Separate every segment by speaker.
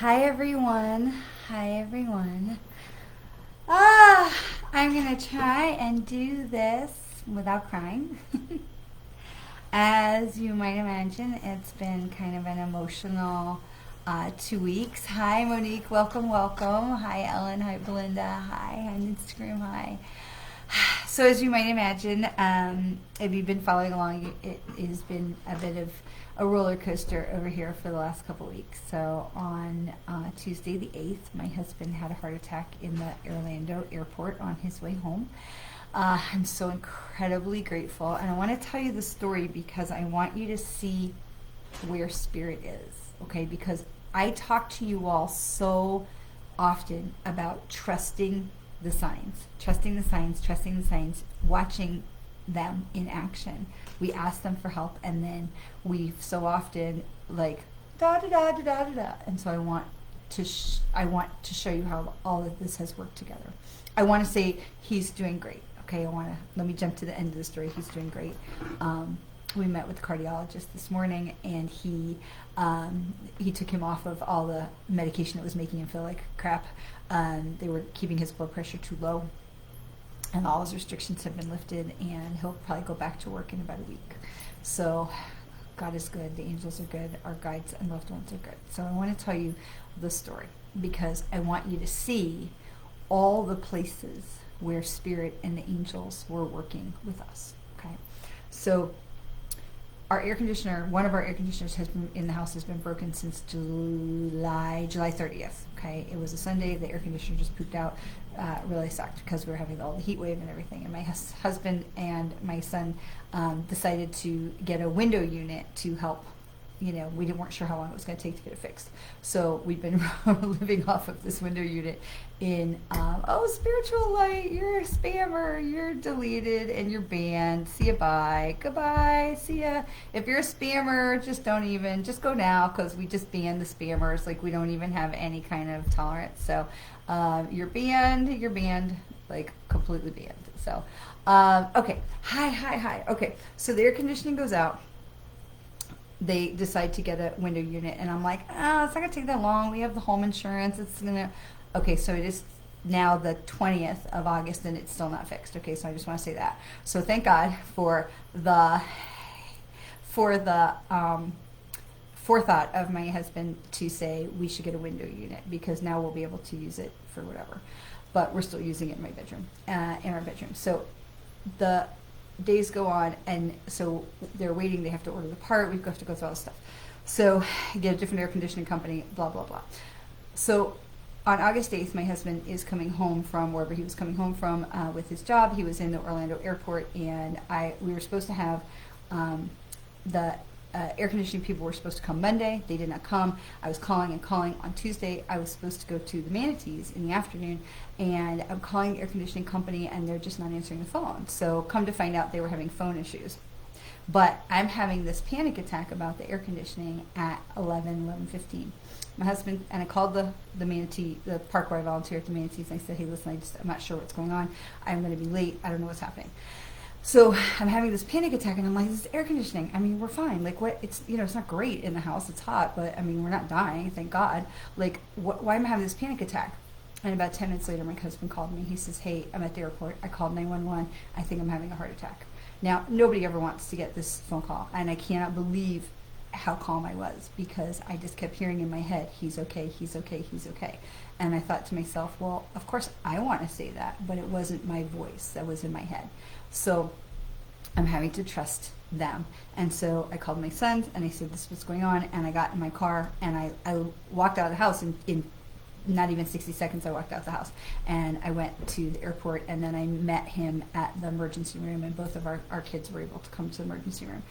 Speaker 1: Hi everyone. Hi everyone. Ah, I'm gonna try and do this without crying. As you might imagine, it's been kind of an emotional 2 weeks. Hi Monique, welcome, welcome. Hi Ellen, hi Belinda, hi on Instagram, hi. So as you might imagine, if you've been following along, it has been a bit of a roller coaster over here for the last couple of weeks. So on Tuesday the 8th, my husband had a heart attack in the Orlando airport on his way home. I'm so incredibly grateful, and I want to tell you the story because I want you to see where spirit is, okay? Because I talk to you all so often about trusting the signs, trusting the signs, trusting the signs, watching them in action. We ask them for help, and then we so often like da da da da da da da. And so I want to show you how all of this has worked together. I want to say he's doing great. Okay, let me jump to the end of the story. He's doing great. We met with the cardiologist this morning, and he took him off of all the medication that was making him feel like crap. They were keeping his blood pressure too low, and all his restrictions have been lifted, and he'll probably go back to work in about a week. So God is good, the angels are good, our guides and loved ones are good. So I want to tell you the story because I want you to see all the places where spirit and the angels were working with us. Okay, so our air conditioner, one of our air conditioners has been in the house, has been broken since July 30th. Okay, it was a Sunday. The air conditioner just pooped out. Really sucked because we were having all the heat wave and everything. And my husband and my son decided to get a window unit to help. We weren't sure how long it was going to take to get it fixed. So we've been living off of this window unit in, spiritual light, you're a spammer, you're deleted, and you're banned. See ya, bye. Goodbye, see ya. If you're a spammer, just go now, because we just banned the spammers. Like, we don't even have any kind of tolerance. So you're banned, like, completely banned. So, okay, hi. Okay, so the air conditioning goes out. They decide to get a window unit, and I'm like, it's not gonna take that long. We have the home insurance. Okay, so it is now the 20th of August, and it's still not fixed. Okay, so I just want to say that. So thank God for the forethought of my husband to say we should get a window unit, because now we'll be able to use it for whatever. But we're still using it in my bedroom, in our bedroom. So the days go on, and so they're waiting. They have to order the part. We have to go through all this stuff. So get a different air conditioning company, blah, blah, blah. So on August 8th, my husband is coming home from wherever he was coming home from with his job. He was in the Orlando airport, and we were supposed to have the air conditioning people were supposed to come Monday. They did not come. I was calling and calling. On Tuesday, I was supposed to go to the Manatees in the afternoon, and I'm calling the air conditioning company, and they're just not answering the phone. So come to find out, they were having phone issues. But I'm having this panic attack about the air conditioning at 11:15. My husband, and I called the Manatee, the park where I volunteer at the Manatees, and I said, hey, listen, I'm not sure what's going on. I'm going to be late. I don't know what's happening. So I'm having this panic attack, and I'm like, this is air conditioning. I mean, we're fine. Like, what? It's not great in the house. It's hot, but I mean, we're not dying, thank God. Like, why am I having this panic attack? And about 10 minutes later, my husband called me. He says, hey, I'm at the airport. I called 911. I think I'm having a heart attack. Now, nobody ever wants to get this phone call, and I cannot believe how calm I was, because I just kept hearing in my head, he's okay, he's okay, he's okay. And I thought to myself, well, of course I want to say that, but it wasn't my voice that was in my head. So I'm having to trust them. And so I called my sons, and I said, this is what's going on. And I got in my car, and I walked out of the house in not even 60 seconds. I walked out of the house, and I went to the airport, and then I met him at the emergency room, and both of our kids were able to come to the emergency room.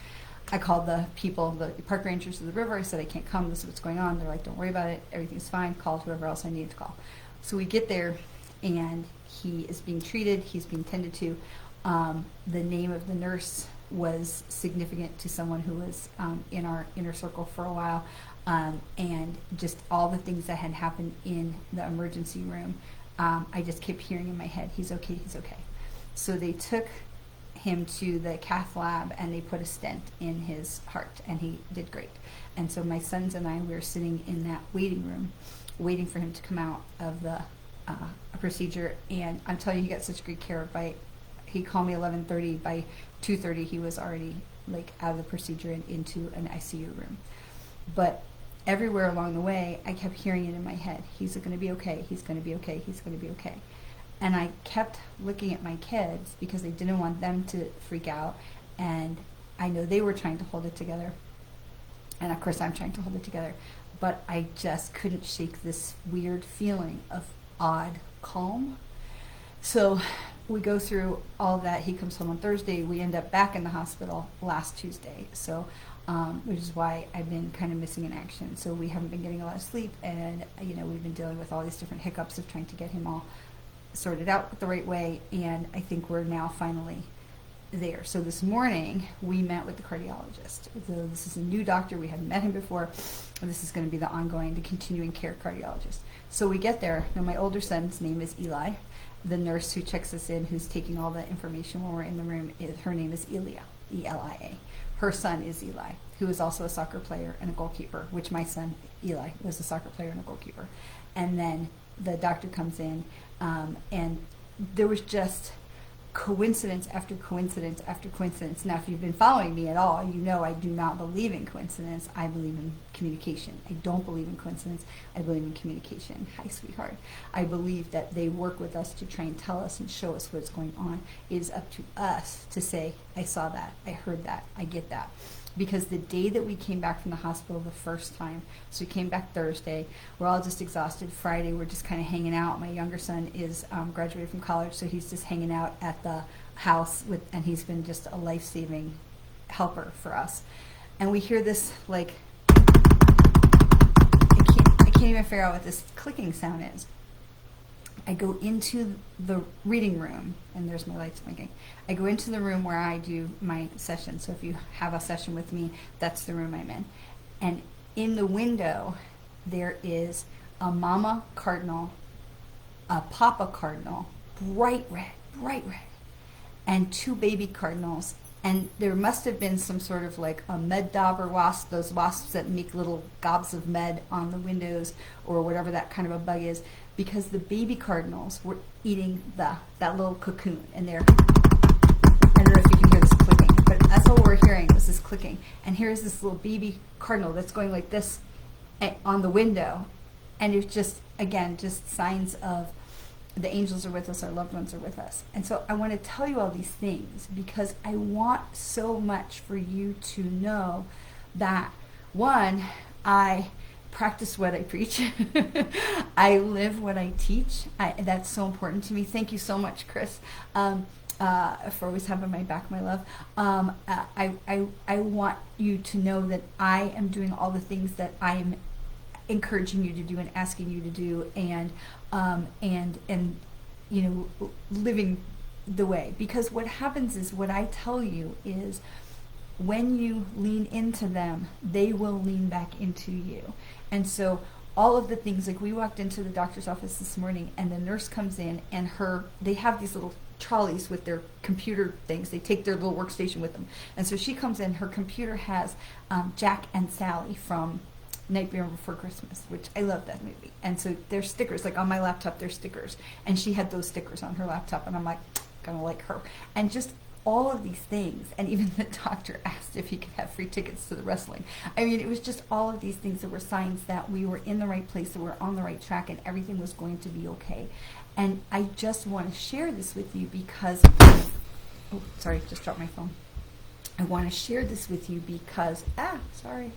Speaker 1: I called the people, the park rangers of the river. I said, I can't come. This is what's going on. They're like, don't worry about it. Everything's fine. Called whoever else I needed to call. So we get there, and he is being treated. He's being tended to. The name of the nurse was significant to someone who was in our inner circle for a while, and just all the things that had happened in the emergency room, I just kept hearing in my head, he's okay, he's okay. So they took him to the cath lab, and they put a stent in his heart, and he did great. And so my sons and I, we were sitting in that waiting room, waiting for him to come out of the procedure. And I'm telling you, he got such great care. He called me 11:30. By 2:30, he was already like out of the procedure and into an ICU room. But everywhere along the way, I kept hearing it in my head. He's going to be okay. He's going to be okay. He's going to be okay. And I kept looking at my kids because I didn't want them to freak out. And I know they were trying to hold it together. And of course, I'm trying to hold it together. But I just couldn't shake this weird feeling of odd calm. So we go through all that. He comes home on Thursday. We end up back in the hospital last Tuesday. So, which is why I've been kind of missing in action. So we haven't been getting a lot of sleep. And, we've been dealing with all these different hiccups of trying to get him all sorted out the right way, and I think we're now finally there. So this morning we met with the cardiologist. So this is a new doctor. We hadn't met him before. This is going to be the continuing care cardiologist. So we get there. Now my older son's name is Eli. The nurse who checks us in, who's taking all the information when we're in the room, her name is Elia, E-L-I-A. Her son is Eli, who is also a soccer player and a goalkeeper, which my son Eli was a soccer player and a goalkeeper. And then the doctor comes in, and there was just coincidence after coincidence after coincidence. Now, if you've been following me at all, you know I do not believe in coincidence. I believe in communication. I don't believe in coincidence. I believe in communication. Hi, sweetheart. I believe that they work with us to try and tell us and show us what's going on. It is up to us to say, I saw that, I heard that, I get that. Because the day that we came back from the hospital the first time, so we came back Thursday, we're all just exhausted. Friday, we're just kind of hanging out. My younger son is graduated from college, so he's just hanging out at the house, and he's been just a life-saving helper for us. And we hear this, like, I can't even figure out what this clicking sound is. I go into the reading room, and there's my lights blinking. I go into the room where I do my session. So if you have a session with me, that's the room I'm in. And in the window, there is a mama cardinal, a papa cardinal, bright red, and two baby cardinals. And there must have been some sort of like a med dauber wasp, those wasps that make little gobs of med on the windows, or whatever that kind of a bug is, because the baby cardinals were eating that little cocoon. And I don't know if you can hear this clicking, but that's all we're hearing was this clicking. And here's this little baby cardinal that's going like this on the window. And it's just, again, just signs of the angels are with us, our loved ones are with us. And so I want to tell you all these things because I want so much for you to know that, one, I practice what I preach. I live what I teach. That's so important to me. Thank you so much, Chris, for always having my back, my love. I want you to know that I am doing all the things that I am encouraging you to do and asking you to do, and living the way. Because what happens is, what I tell you is, when you lean into them, they will lean back into you. And so all of the things, like we walked into the doctor's office this morning, and the nurse comes in, and they have these little trolleys with their computer things. They take their little workstation with them. And so she comes in, her computer has Jack and Sally from Nightmare Before Christmas, which I love that movie. And so there's stickers, like on my laptop, there's stickers. And she had those stickers on her laptop, and I'm like, gonna like her. And just all of these things, and even the doctor asked if he could have free tickets to the wrestling. I mean, it was just all of these things that were signs that we were in the right place, that we're on the right track, and everything was going to be okay. And I just want to share this with you because, oh, sorry, just dropped my phone. I want to share this with you because, sorry.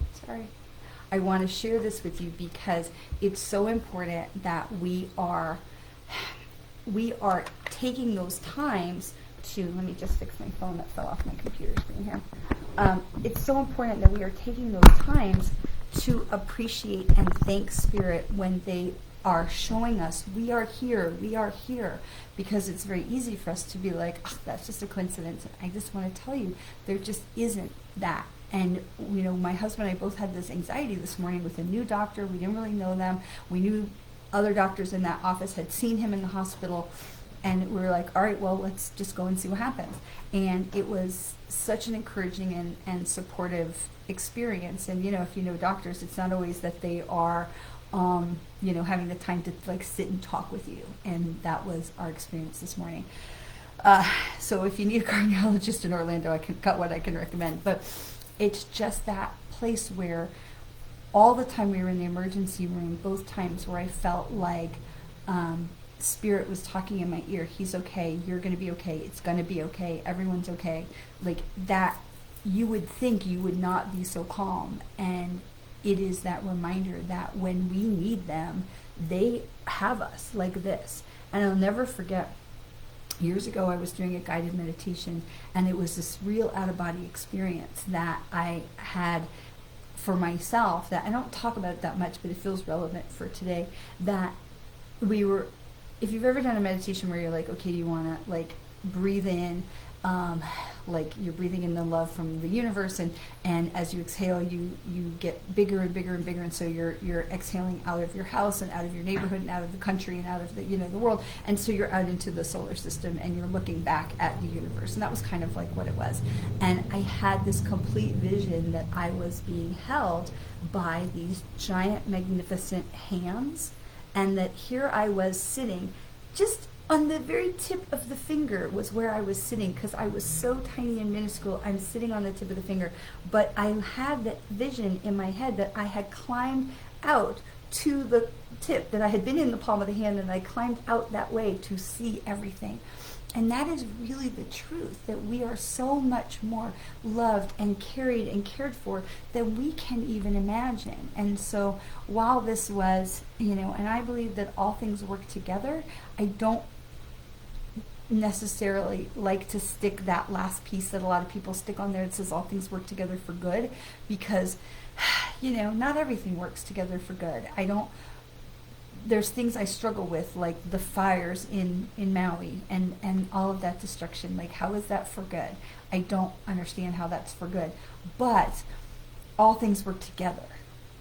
Speaker 1: I want to share this with you because it's so important that we are taking those times to, let me just fix my phone that fell off my computer screen here. It's so important that we are taking those times to appreciate and thank Spirit when they are showing us we are here, because it's very easy for us to be like, oh, that's just a coincidence. I just want to tell you, there just isn't that. And, my husband and I both had this anxiety this morning with a new doctor. We didn't really know them. We knew other doctors in that office had seen him in the hospital. And we were like, all right, well, let's just go and see what happens. And it was such an encouraging and supportive experience. And, if you know doctors, it's not always that they are, having the time to like sit and talk with you. And that was our experience this morning. So if you need a cardiologist in Orlando, I got what I can recommend. But it's just that place where all the time we were in the emergency room, both times where I felt like Spirit was talking in my ear, he's okay, you're going to be okay, it's going to be okay, everyone's okay. Like that, you would think you would not be so calm. And it is that reminder that when we need them, they have us like this. And I'll never forget, years ago I was doing a guided meditation, and it was this real out-of-body experience that I had for myself, that I don't talk about it that much, but it feels relevant for today, that we were, if you've ever done a meditation where you're like, okay, you want to like breathe in, like you're breathing in the love from the universe, and as you exhale, you get bigger and bigger and bigger, and so you're exhaling out of your house and out of your neighborhood and out of the country and out of the the world, and so you're out into the solar system and you're looking back at the universe. And that was kind of like what it was. And I had this complete vision that I was being held by these giant, magnificent hands, and that here I was sitting just on the very tip of the finger was where I was sitting, because I was so tiny and minuscule. I'm sitting on the tip of the finger. But I had that vision in my head that I had climbed out to the tip, that I had been in the palm of the hand, and I climbed out that way to see everything. And that is really the truth, that we are so much more loved and carried and cared for than we can even imagine. And so while this was, and I believe that all things work together, I don't necessarily like to stick that last piece that a lot of people stick on there that says all things work together for good, because, not everything works together for good. There's things I struggle with, like the fires in Maui and all of that destruction. Like, how is that for good? I don't understand how that's for good. But all things work together.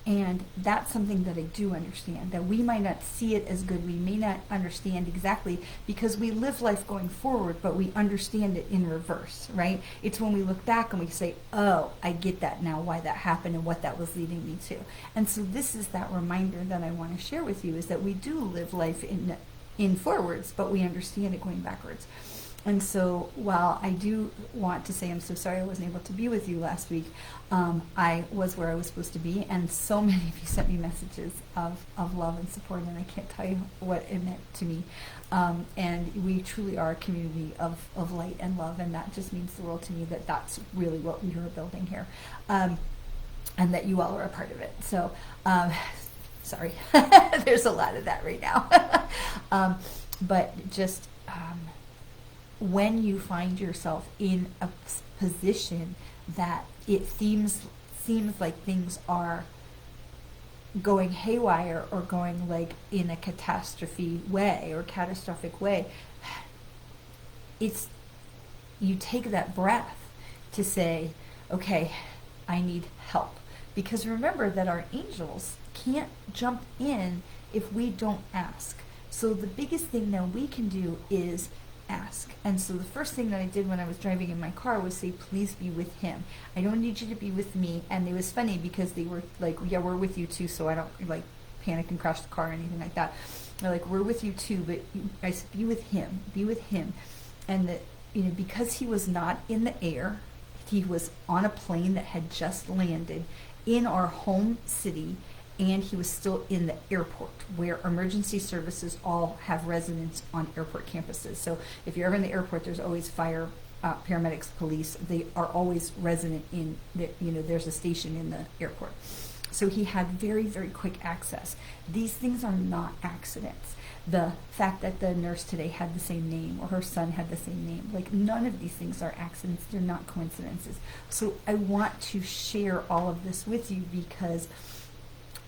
Speaker 1: And that's something that I do understand, that we might not see it as good. We may not understand exactly, because we live life going forward, but we understand it in reverse, right? It's when we look back and we say, oh, I get that now, why that happened and what that was leading me to. And so this is that reminder that I want to share with you, is that we do live life in forwards, but we understand it going backwards. And so while I do want to say I'm so sorry I wasn't able to be with you last week, I was where I was supposed to be, and so many of you sent me messages of love and support, and I can't tell you what it meant to me. And we truly are a community of light and love, and that just means the world to me, that that's really what we are building here, and that you all are a part of it. So sorry, there's a lot of that right now. But just... when you find yourself in a position that it seems like things are going haywire or going like in a catastrophic way, you take that breath to say, okay, I need help. Because remember that our angels can't jump in if we don't ask. So the biggest thing that we can do is ask. And so the first thing that I did when I was driving in my car was say, please be with him. I don't need you to be with me. And it was funny because they were like, yeah, we're with you too, so I don't like panic and crash the car or anything like that. They're like, we're with you too, but I said, be with him. And that, because he was not in the air, he was on a plane that had just landed in our home city, and he was still in the airport, where emergency services all have residence on airport campuses. So if you're ever in the airport, there's always fire, paramedics, police. They are always resident in the, there's a station in the airport. So he had very, very quick access. These things are not accidents. The fact that the nurse today had the same name, or her son had the same name, like none of these things are accidents. They're not coincidences. So I want to share all of this with you, because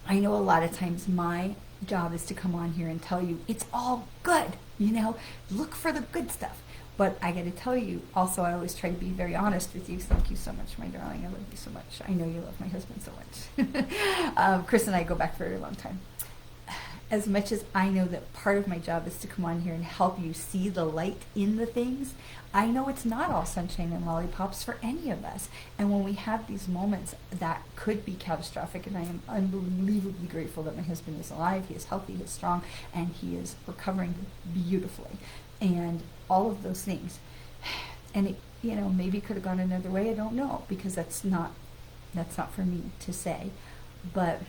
Speaker 1: I know a lot of times my job is to come on here and tell you it's all good, look for the good stuff. But I got to tell you, also, I always try to be very honest with you. Thank you so much, my darling. I love you so much. I know you love my husband so much. Chris and I go back for a very long time. as much as I know that part of my job is to come on here and help you see the light in the things, I know it's not all sunshine and lollipops for any of us. And when we have these moments that could be catastrophic, and I am unbelievably grateful that my husband is alive, he is healthy, he is strong, and he is recovering beautifully, and all of those things. And it, maybe it could have gone another way, I don't know, because that's not for me to say. But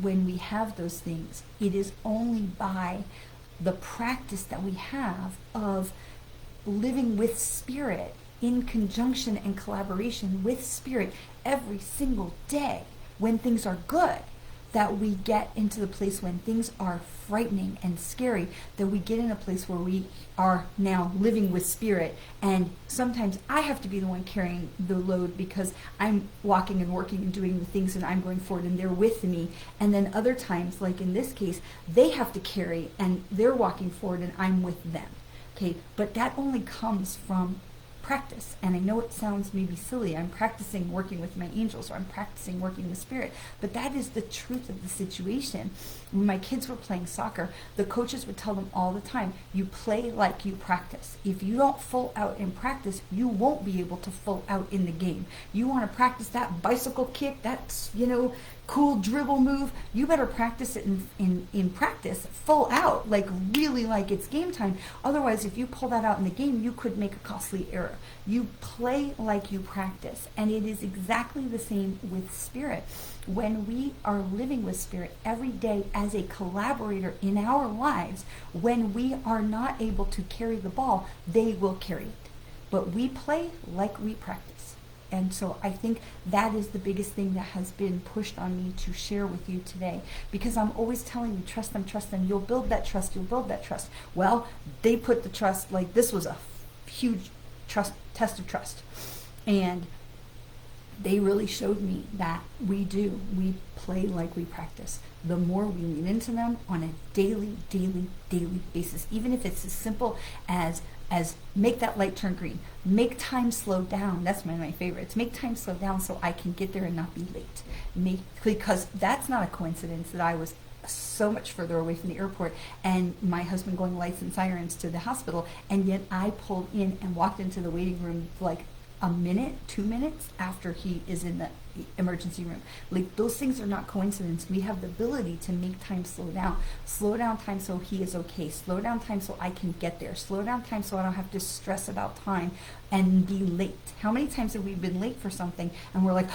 Speaker 1: when we have those things, it is only by the practice that we have of living with Spirit in conjunction and collaboration with Spirit every single day when things are good, that we get into the place when things are frightening and scary, that we get in a place where we are now living with Spirit. And sometimes I have to be the one carrying the load because I'm walking and working and doing the things and I'm going forward and they're with me. And then other times, like in this case, they have to carry and they're walking forward and I'm with them. Okay, but that only comes from practice. And I know it sounds maybe silly. I'm practicing working with my angels, or I'm practicing working with Spirit. But that is the truth of the situation. When my kids were playing soccer, the coaches would tell them all the time, you play like you practice. If you don't full out in practice, you won't be able to full out in the game. You want to practice that bicycle kick, that, cool dribble move, you better practice it in practice, full out, like really like it's game time. Otherwise, if you pull that out in the game, you could make a costly error. You play like you practice. And it is exactly the same with Spirit. When we are living with Spirit every day as a collaborator in our lives, when we are not able to carry the ball, they will carry it. But we play like we practice. And so I think that is the biggest thing that has been pushed on me to share with you today, because I'm always telling you, trust them, you'll build that trust. Well, they put the trust, like this was a huge test of trust. And they really showed me that we play like we practice. The more we lean into them on a daily basis, even if it's as simple as make that light turn green, make time slow down. That's one of my favorites. Make time slow down so I can get there and not be late. Because that's not a coincidence that I was so much further away from the airport and my husband going lights and sirens to the hospital, and yet I pulled in and walked into the waiting room like a minute, 2 minutes after he is in the emergency room. Like, those things are not coincidence. We have the ability to make time slow down time so he is okay, slow down time so I can get there, slow down time so I don't have to stress about time and be late. How many times have we been late for something and we're like,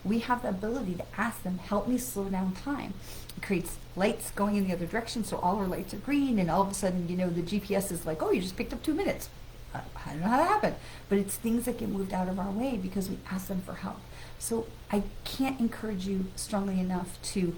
Speaker 1: we have the ability to ask them, help me slow down time. It creates lights going in the other direction, so all our lights are green, and all of a sudden, the GPS is like, oh, you just picked up 2 minutes. I don't know how that happened, but it's things that get moved out of our way because we ask them for help. So I can't encourage you strongly enough to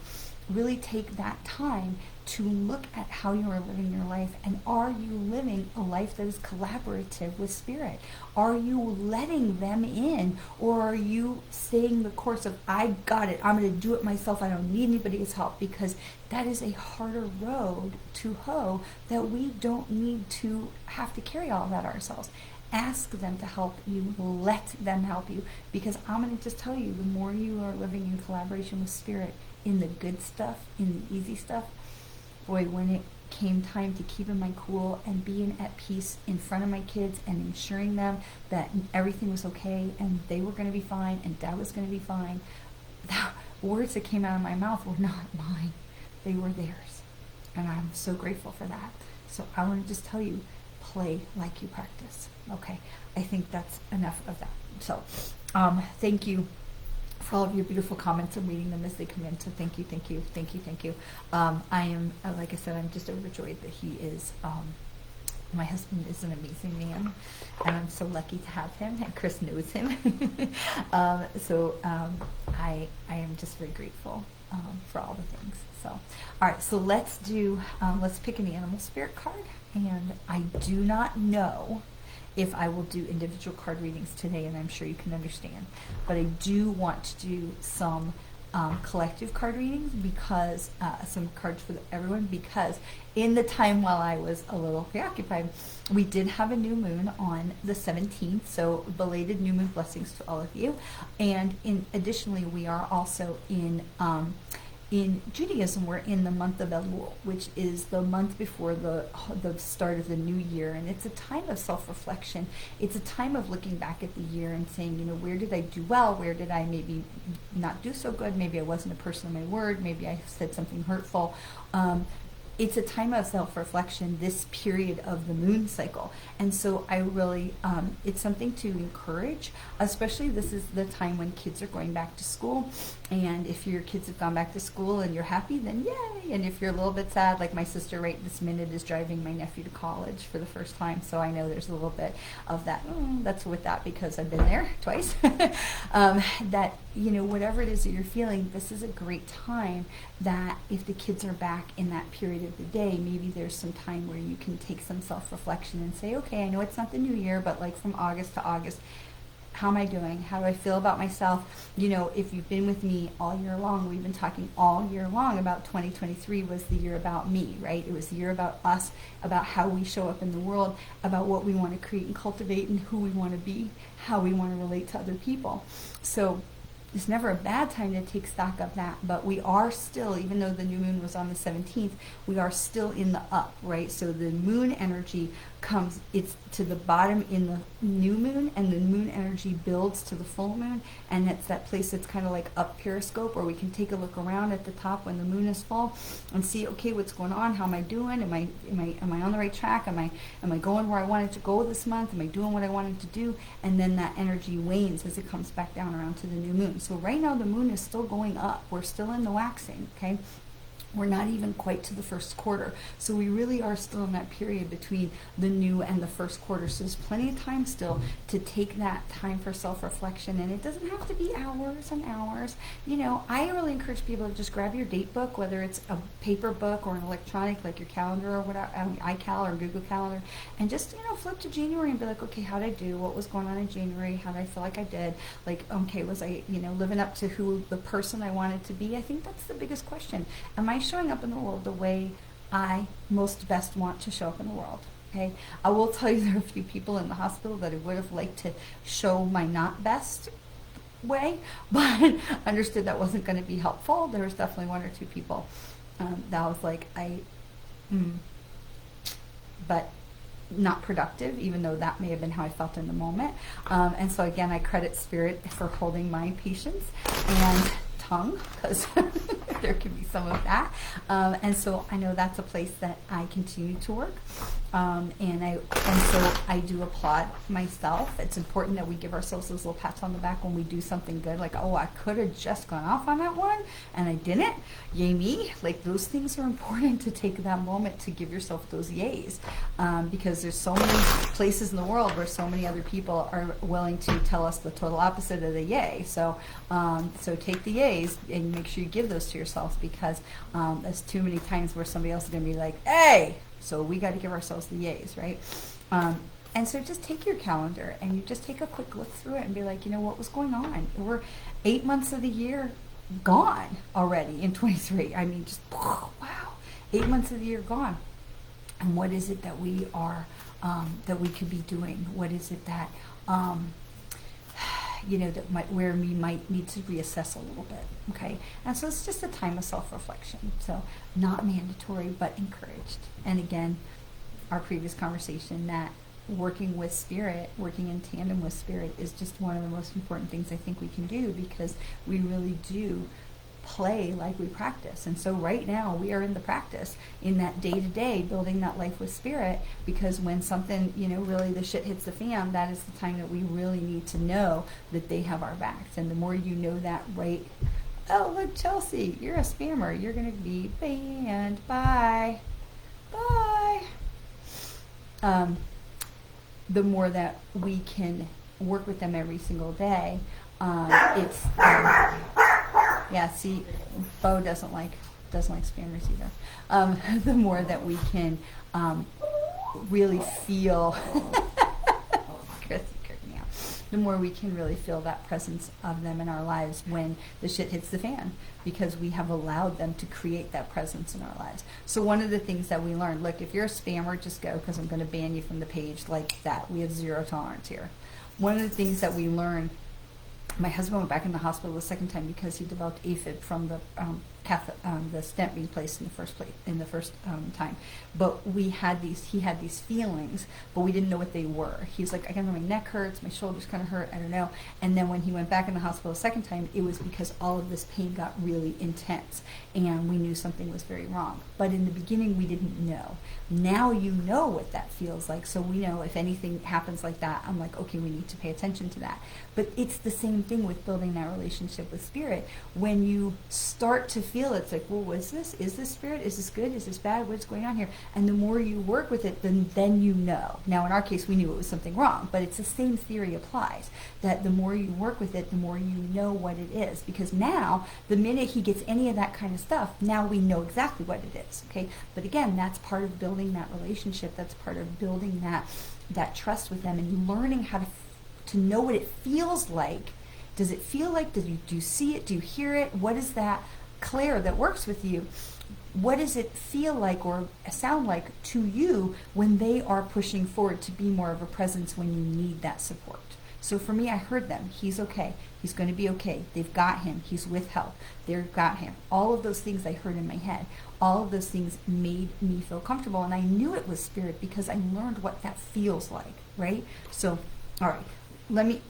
Speaker 1: really take that time to look at how you are living your life, and are you living a life that is collaborative with Spirit? Are you letting them in, or are you staying the course of, I got it, I'm going to do it myself, I don't need anybody's help? Because that is a harder road to hoe, that we don't need to have to carry all of that ourselves. Ask them to help you, let them help you, because I'm going to just tell you, the more you are living in collaboration with Spirit, in the good stuff, in the easy stuff, boy, when it came time to keeping my cool and being at peace in front of my kids and ensuring them that everything was okay and they were going to be fine and Dad was going to be fine, the words that came out of my mouth were not mine. They were theirs. And I'm so grateful for that. So I want to just tell you, play like you practice. Okay, I think that's enough of that. So thank you for all of your beautiful comments. I'm reading them as they come in. So thank you. I am, like I said, I'm just overjoyed that he is, my husband is an amazing man, and I'm so lucky to have him, and Chris knows him. I am just very grateful for all the things. So, all right, so let's pick an animal spirit card, and I do not know if I will do individual card readings today, and I'm sure you can understand. But I do want to do some collective card readings, because some cards for everyone, because in the time while I was a little preoccupied, we did have a new moon on the 17th, so belated new moon blessings to all of you. And additionally, we are also in in Judaism, we're in the month of Elul, which is the month before the start of the new year, and it's a time of self-reflection. It's a time of looking back at the year and saying, where did I do well? Where did I maybe not do so good? Maybe I wasn't a person of my word. Maybe I said something hurtful. It's a time of self-reflection, this period of the moon cycle. And so I really, it's something to encourage, especially this is the time when kids are going back to school. And if your kids have gone back to school and you're happy, then yay. And if you're a little bit sad, like my sister right this minute is driving my nephew to college for the first time. So I know there's a little bit of that, that's with that because I've been there twice. That, whatever it is that you're feeling, this is a great time that if the kids are back in that period of the day, maybe there's some time where you can take some self-reflection and say, okay, I know it's not the new year, but like from August to August, how am I doing? How do I feel about myself? If you've been with me all year long, we've been talking all year long about 2023 was the year about me, right? It was the year about us, about how we show up in the world, about what we want to create and cultivate and who we want to be, how we want to relate to other people. So it's never a bad time to take stock of that, but we are still, even though the new moon was on the 17th, we are still in the up, right? So the moon energy comes, it's to the bottom in the new moon, and the moon energy builds to the full moon, and it's that place that's kind of like up periscope, where we can take a look around at the top when the moon is full and see, okay, what's going on? How am I doing? Am I on the right track? Am I going where I wanted to go this month? Am I doing what I wanted to do? And then that energy wanes as it comes back down around to the new moon. So right now the moon is still going up. We're still in the waxing, okay? We're not even quite to the first quarter. So we really are still in that period between the new and the first quarter. So there's plenty of time still to take that time for self-reflection. And it doesn't have to be hours and hours. I really encourage people to just grab your date book, whether it's a paper book or an electronic, like your calendar or whatever, iCal or Google Calendar, and just, flip to January and be like, okay, how did I do? What was going on in January? How did I feel like I did? Like, okay, was I, living up to who the person I wanted to be? I think that's the biggest question. Am I showing up in the world the way I most best want to show up in the world? Okay, I will tell you there are a few people in the hospital that I would have liked to show my not best way, but understood that wasn't going to be helpful. There was definitely one or two people that was like, but not productive, even though that may have been how I felt in the moment. And so again, I credit Spirit for holding my patience and tongue, because there could be some of that. And so I know that's a place that I continue to work. And so I do applaud myself. It's important that we give ourselves those little pats on the back when we do something good, like, oh, I could have just gone off on that one and I didn't. Yay me. Like, those things are important to take that moment to give yourself those yays, because there's so many places in the world where so many other people are willing to tell us the total opposite of the yay. So take the yays and make sure you give those to yourselves, because there's too many times where somebody else is going to be like, hey. So we got to give ourselves the yays, right? And so just take your calendar and you just take a quick look through it and be like, what was going on? We're 8 months of the year gone already in 23. I mean, just wow, 8 months of the year gone. And what is it that we are, that we could be doing? What is it that, where we might need to reassess a little bit, okay? And so it's just a time of self-reflection. So not mandatory, but encouraged. And again, our previous conversation that working with Spirit, working in tandem with Spirit is just one of the most important things I think we can do, because we really do play like we practice. And so right now we are in the practice, in that day-to-day, building that life with Spirit, because when something, really the shit hits the fan, that is the time that we really need to know that they have our backs. And the more you know that, right, oh, look, Chelsea, you're a spammer, you're going to be banned, bye. The more that we can work with them every single day, yeah, see, Bo doesn't like spammers either. The more that we can really feel, the more we can really feel that presence of them in our lives when the shit hits the fan, because we have allowed them to create that presence in our lives. So one of the things that we learned, look, if you're a spammer, just go, because I'm going to ban you from the page like that. We have zero tolerance here. One of the things that we learned, my husband went back in the hospital the second time because he developed AFib from the the stent being placed in the first time. But he had these feelings, but we didn't know what they were. He was like, I can't remember, my neck hurts, my shoulders kind of hurt, I don't know. And then when he went back in the hospital a second time, it was because all of this pain got really intense, and we knew something was very wrong. But in the beginning, we didn't know. Now you know what that feels like, so we know if anything happens like that, I'm like, okay, we need to pay attention to that. But it's the same thing with building that relationship with spirit. When you start to feel it's like, well, what's this? Is this spirit? Is this good? Is this bad? What's going on here? And the more you work with it, then you know. Now, in our case, we knew it was something wrong, but it's the same theory applies, that the more you work with it, the more you know what it is. Because now, the minute he gets any of that kind of stuff, now we know exactly what it is, okay? But again, that's part of building that relationship. That's part of building that trust with them and learning how to know what it feels like. Does it feel like, do you see it? Do you hear it? What is that, Claire, that works with you? What does it feel like or sound like to you when they are pushing forward to be more of a presence when you need that support? So for me, I heard them. He's okay. He's going to be okay. They've got him. He's with help. They've got him. All of those things I heard in my head. All of those things made me feel comfortable. And I knew it was spirit because I learned what that feels like, right? So, all right. Let me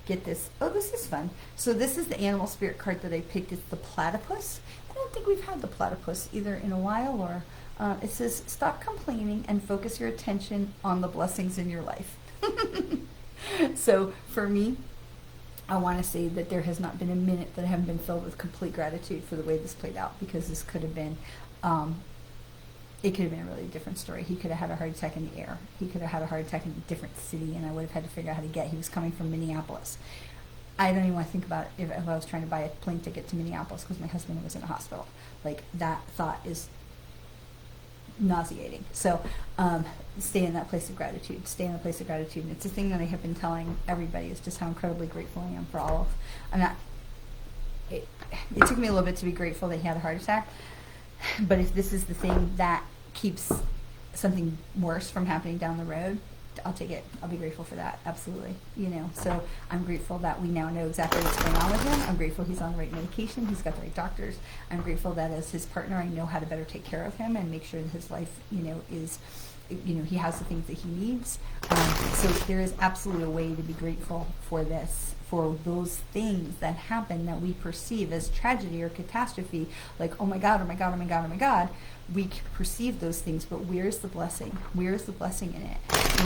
Speaker 1: get this. Oh, this is fun. So this is the animal spirit card that I picked. It's the platypus. I don't think we've had the platypus either in a while, or it says, stop complaining and focus your attention on the blessings in your life. So for me, I want to say that there has not been a minute that I haven't been filled with complete gratitude for the way this played out, because this could have been, it could have been a really different story. He could have had a heart attack in the air. He could have had a heart attack in a different city, and I would have had to figure out how to get. He was coming from Minneapolis. I don't even want to think about if I was trying to buy a plane ticket to Minneapolis because my husband was in a hospital. Like, that thought is nauseating. So stay in that place of gratitude. Stay in the place of gratitude. And it's a thing that I have been telling everybody, is just how incredibly grateful I am for all of. It took me a little bit to be grateful that he had a heart attack. But if this is the thing that keeps something worse from happening down the road, I'll take it. I'll be grateful for that. Absolutely. So I'm grateful that we now know exactly what's going on with him. I'm grateful he's on the right medication. He's got the right doctors. I'm grateful that as his partner, I know how to better take care of him and make sure that his life, is, he has the things that he needs. So there is absolutely a way to be grateful for this, for those things that happen that we perceive as tragedy or catastrophe, like, oh my God, oh my God, oh my God, oh my God. We perceive those things, but where's the blessing? Where is the blessing in it?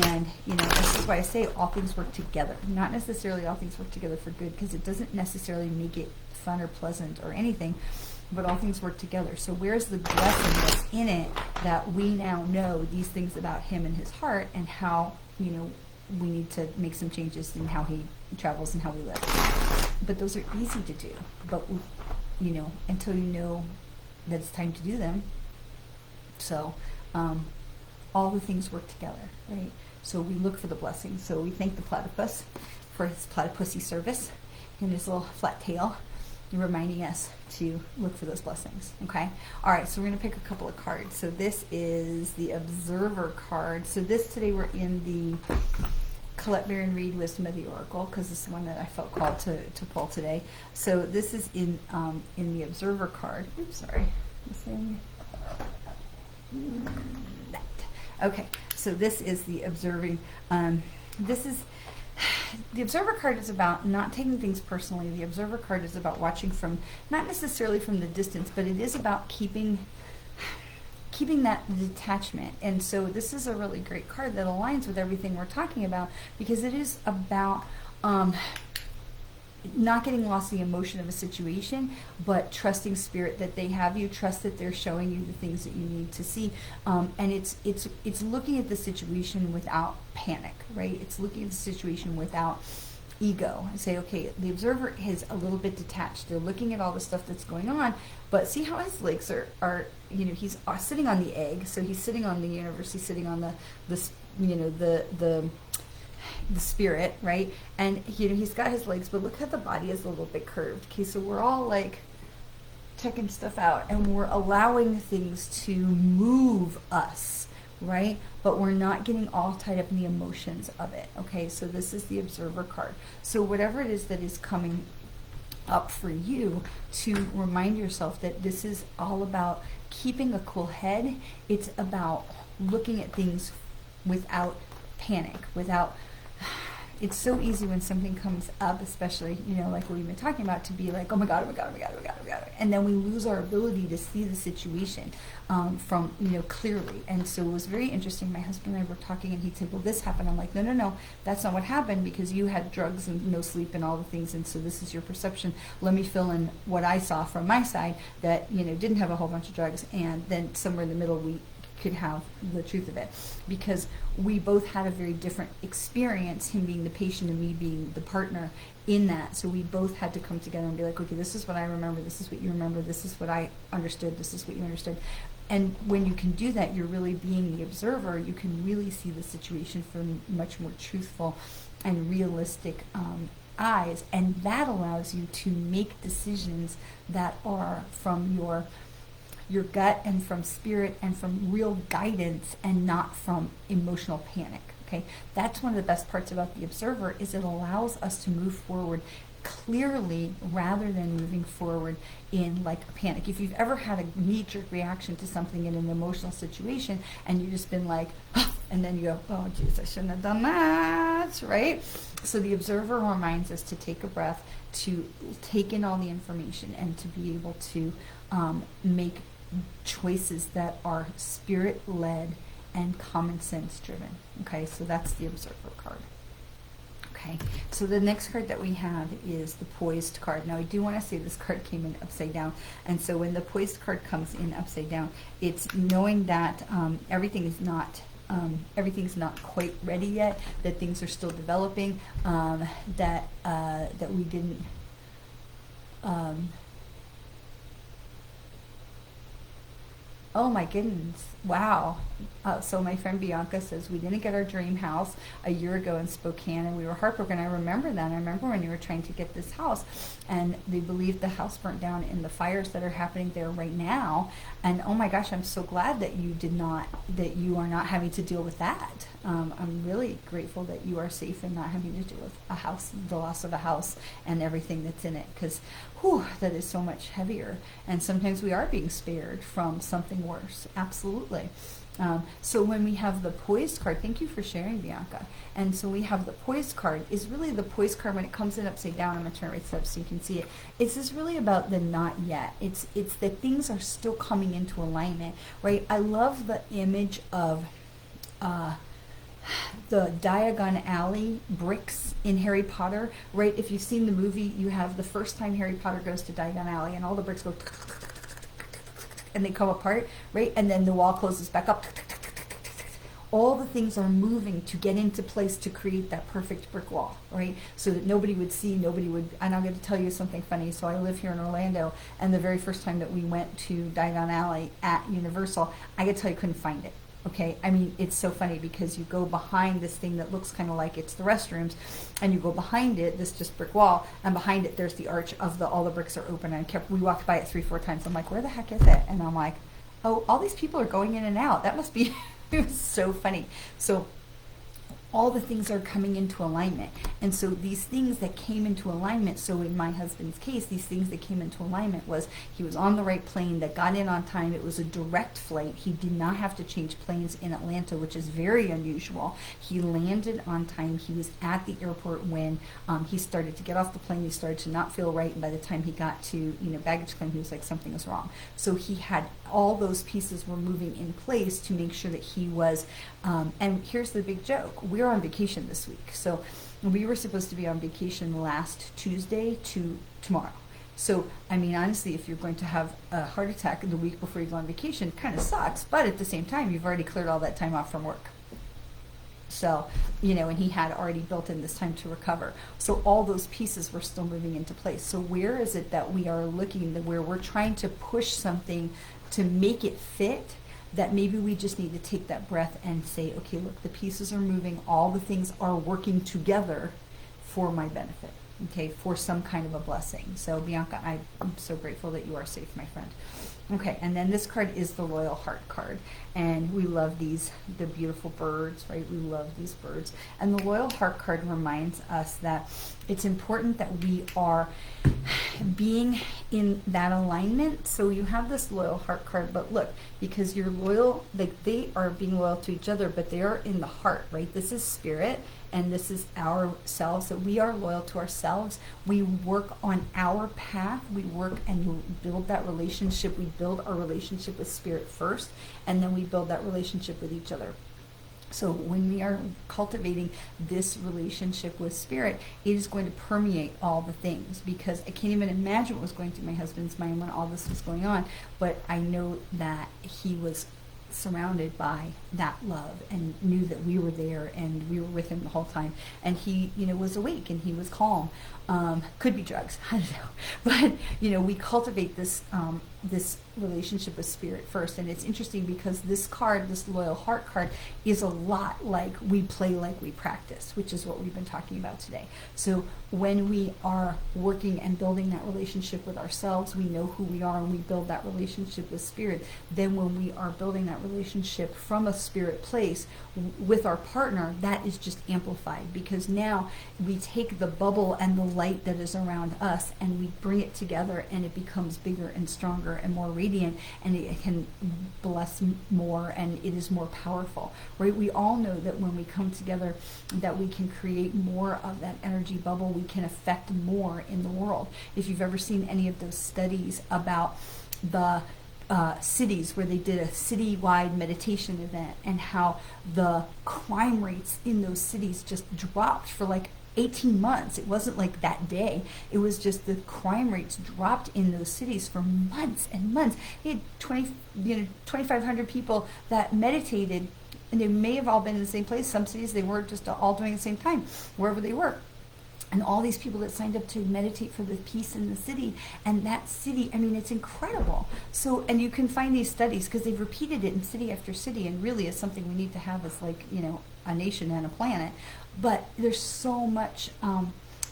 Speaker 1: And, this is why I say all things work together. Not necessarily all things work together for good, because it doesn't necessarily make it fun or pleasant or anything, but all things work together. So where's the blessing that's in it, that we now know these things about him and his heart, and how, we need to make some changes in how he travels and how we live. But those are easy to do. But, until you know that it's time to do them. So all the things work together, right? So we look for the blessings. So we thank the platypus for his platypusy service and his little flat tail, reminding us to look for those blessings, okay? All right, so we're going to pick a couple of cards. So this is the Observer card. So today we're in the Colette Baron Reed Wisdom of the Oracle, because this is the one that I felt called to pull today. So this is in the Observer card. Oops, sorry. Okay, so this is the observing. The Observer card is about not taking things personally. The Observer card is about watching from, not necessarily from the distance, but it is about keeping that detachment. And so this is a really great card that aligns with everything we're talking about, because it is about not getting lost in the emotion of a situation, but trusting spirit that they have you, trust that they're showing you the things that you need to see. And it's looking at the situation without panic, right? It's looking at the situation without ego and say, okay, the observer is a little bit detached. They're looking at all the stuff that's going on, but see how his legs are he's sitting on the egg. So he's sitting on the universe. He's sitting on the spirit, right? And he's got his legs, but look how the body is a little bit curved. Okay, so we're all like checking stuff out, and we're allowing things to move us, right? But we're not getting all tied up in the emotions of it. Okay, so this is the Observer card. So whatever it is that is coming up for you to remind yourself that this is all about keeping a cool head. It's about looking at things without panic, without, it's so easy when something comes up, especially, like we've been talking about, to be like, oh my God, oh my God, oh my God, oh my God, oh my God. And then we lose our ability to see the situation from, clearly. And so it was very interesting. My husband and I were talking and he'd say, well, this happened. I'm like, no, that's not what happened, because you had drugs and no sleep and all the things. And so this is your perception. Let me fill in what I saw from my side that, didn't have a whole bunch of drugs. And then somewhere in the middle, we could have the truth of it, because we both had a very different experience, him being the patient and me being the partner in that. So we both had to come together and be like, okay, this is what I remember, this is what you remember, this is what I understood, this is what you understood. And when you can do that, you're really being the observer. You can really see the situation from much more truthful and realistic eyes, and that allows you to make decisions that are from your gut and from spirit and from real guidance, and not from emotional panic. Okay, that's one of the best parts about the observer, is it allows us to move forward clearly rather than moving forward in like a panic. If you've ever had a knee-jerk reaction to something in an emotional situation and you've just been like, oh, and then you go, oh geez, I shouldn't have done that, right? So the observer reminds us to take a breath, to take in all the information, and to be able to make choices that are spirit-led and common sense driven. Okay, so that's the observer card. Okay, so the next card that we have is the poised card. Now I do want to say this card came in upside down, and so when the poised card comes in upside down, it's knowing that everything's not quite ready yet, that things are still developing, that we didn't oh my goodness, wow. So my friend Bianca says, we didn't get our dream house a year ago in Spokane, and we were heartbroken. I remember that. I remember when you were trying to get this house, and they believed the house burnt down in the fires that are happening there right now. And oh my gosh, I'm so glad that you are not having to deal with that. I'm really grateful that you are safe and not having to deal with the loss of a house and everything that's in it, because that is so much heavier. And sometimes we are being spared from something worse. Absolutely. So when we have the poised card, thank you for sharing, Bianca. And so we have the poised card, is really the poised card when it comes in upside down. I'm going to turn it right up so you can see it. It's just really about the not yet. It's that things are still coming into alignment, right? I love the image of the Diagon Alley bricks in Harry Potter, right? If you've seen the movie, you have the first time Harry Potter goes to Diagon Alley and all the bricks go and they come apart, right? And then the wall closes back up. All the things are moving to get into place to create that perfect brick wall, right? So that nobody would see, and I'm going to tell you something funny. So I live here in Orlando, and the very first time that we went to Diagon Alley at Universal, I could tell you couldn't find it. Okay, I mean, it's so funny because you go behind this thing that looks kind of like it's the restrooms, and you go behind it, this just brick wall, and behind it there's the arch of all the bricks are open. And we walked by it 3-4 times. I'm like, where the heck is it? And I'm like, oh, all these people are going in and out. That must be, it was so funny. So all the things are coming into alignment. And so these things that came into alignment, so in my husband's case, these things that came into alignment was he was on the right plane that got in on time. It was a direct flight. He did not have to change planes in Atlanta, which is very unusual. He landed on time. He was at the airport when he started to get off the plane. He started to not feel right. And by the time he got to baggage claim, he was like, something was wrong. So he had all those pieces were moving in place to make sure that he was, and here's the big joke. We're on vacation this week. So we were supposed to be on vacation last Tuesday to tomorrow. So, I mean, honestly, if you're going to have a heart attack the week before you go on vacation, it kind of sucks. But at the same time, you've already cleared all that time off from work. So, and he had already built in this time to recover. So all those pieces were still moving into place. So where is it that we are looking, where we're trying to push something to make it fit, that maybe we just need to take that breath and say, okay, look, the pieces are moving, all the things are working together for my benefit, okay, for some kind of a blessing. So Bianca, I'm so grateful that you are safe, my friend. Okay, and then this card is the Royal Heart card, and we love the beautiful birds, right? We love these birds. And the Royal Heart card reminds us that it's important that we are being in that alignment. So you have this loyal heart card, but look, because you're loyal, like they are being loyal to each other, but they are in the heart, right? This is spirit and this is ourselves. So we are loyal to ourselves. We work on our path. We work and build that relationship. We build our relationship with spirit first, and then we build that relationship with each other. So when we are cultivating this relationship with spirit, it is going to permeate all the things, because I can't even imagine what was going through my husband's mind when all this was going on. But I know that he was surrounded by that love and knew that we were there and we were with him the whole time. And he, was awake and he was calm. Could be drugs, I don't know. But, we cultivate this this relationship with spirit first. And it's interesting because this card, this loyal heart card, is a lot like we play like we practice, which is what we've been talking about today. So when we are working and building that relationship with ourselves, we know who we are and we build that relationship with spirit. Then when we are building that relationship from a spirit place with our partner, that is just amplified, because now we take the bubble and the light that is around us and we bring it together, and it becomes bigger and stronger and more radiant, and it can bless more, and it is more powerful, right? We all know that when we come together, that we can create more of that energy bubble. We can affect more in the world. If you've ever seen any of those studies about the cities where they did a citywide meditation event, and how the crime rates in those cities just dropped for like 18 months. It wasn't like that day. It was just the crime rates dropped in those cities for months and months. They had 2,500 people that meditated, and they may have all been in the same place. Some cities they were just all doing it at the same time, wherever they were. And all these people that signed up to meditate for the peace in the city, and that city, it's incredible. So, and you can find these studies because they've repeated it in city after city, and really it's something we need to have as a nation and a planet. But there's so much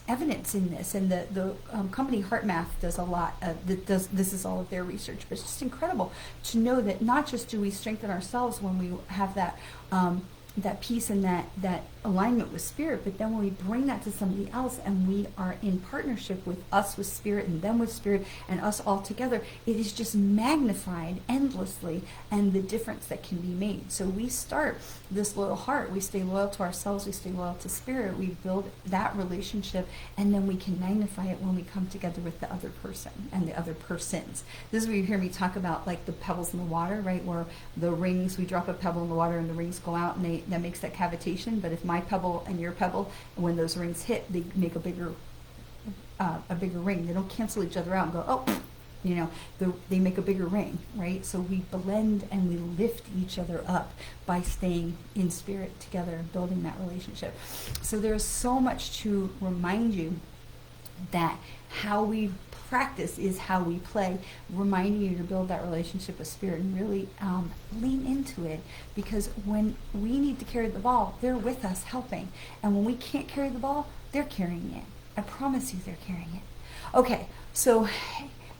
Speaker 1: evidence in this, and the company HeartMath does a lot. This is all of their research, but it's just incredible to know that not just do we strengthen ourselves when we have that peace and that alignment with spirit, but then when we bring that to somebody else and we are in partnership with us with spirit and them with spirit and us all together, it is just magnified endlessly, and the difference that can be made. So we start this loyal heart, we stay loyal to ourselves, we stay loyal to spirit, we build that relationship, and then we can magnify it when we come together with the other person and the other persons. This is where you hear me talk about like the pebbles in the water, right? Where the rings, we drop a pebble in the water and the rings go out, and that makes that cavitation. But if my pebble and your pebble, when those rings hit, they make a bigger ring. They don't cancel each other out and go, they make a bigger ring, right? So we blend and we lift each other up by staying in spirit together, building that relationship. So there's so much to remind you that how we practice is how we play, reminding you to build that relationship with spirit and really lean into it, because when we need to carry the ball, they're with us helping, and when we can't carry the ball, they're carrying it. I promise you they're carrying it. Okay, so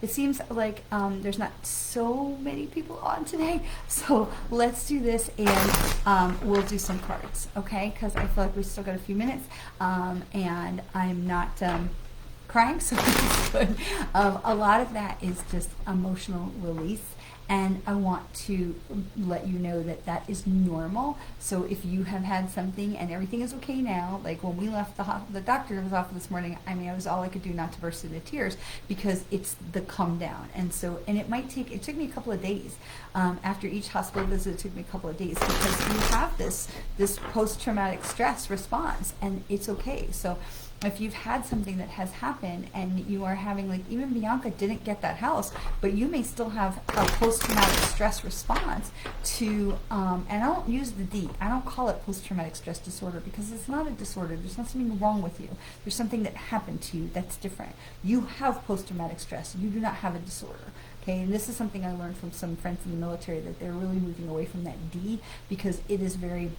Speaker 1: it seems like there's not so many people on today, so let's do this, and we'll do some cards, okay? Because I feel like we still got a few minutes, and I'm not crying, so it's good. A lot of that is just emotional release, and I want to let you know that that is normal. So if you have had something and everything is okay now, like when we left the doctor's office this morning, it was all I could do not to burst into tears, because it's the come down. And so, and it took me a couple of days. After each hospital visit, it took me a couple of days, because you have this post-traumatic stress response, and it's okay. So if you've had something that has happened and you are having, like, even Bianca didn't get that house, but you may still have a post-traumatic stress response to, and I don't use the D, I don't call it post-traumatic stress disorder, because it's not a disorder. There's not something wrong with you. There's something that happened to you that's different. You have post-traumatic stress. You do not have a disorder. Okay, and this is something I learned from some friends in the military, that they're really moving away from that D, because it is very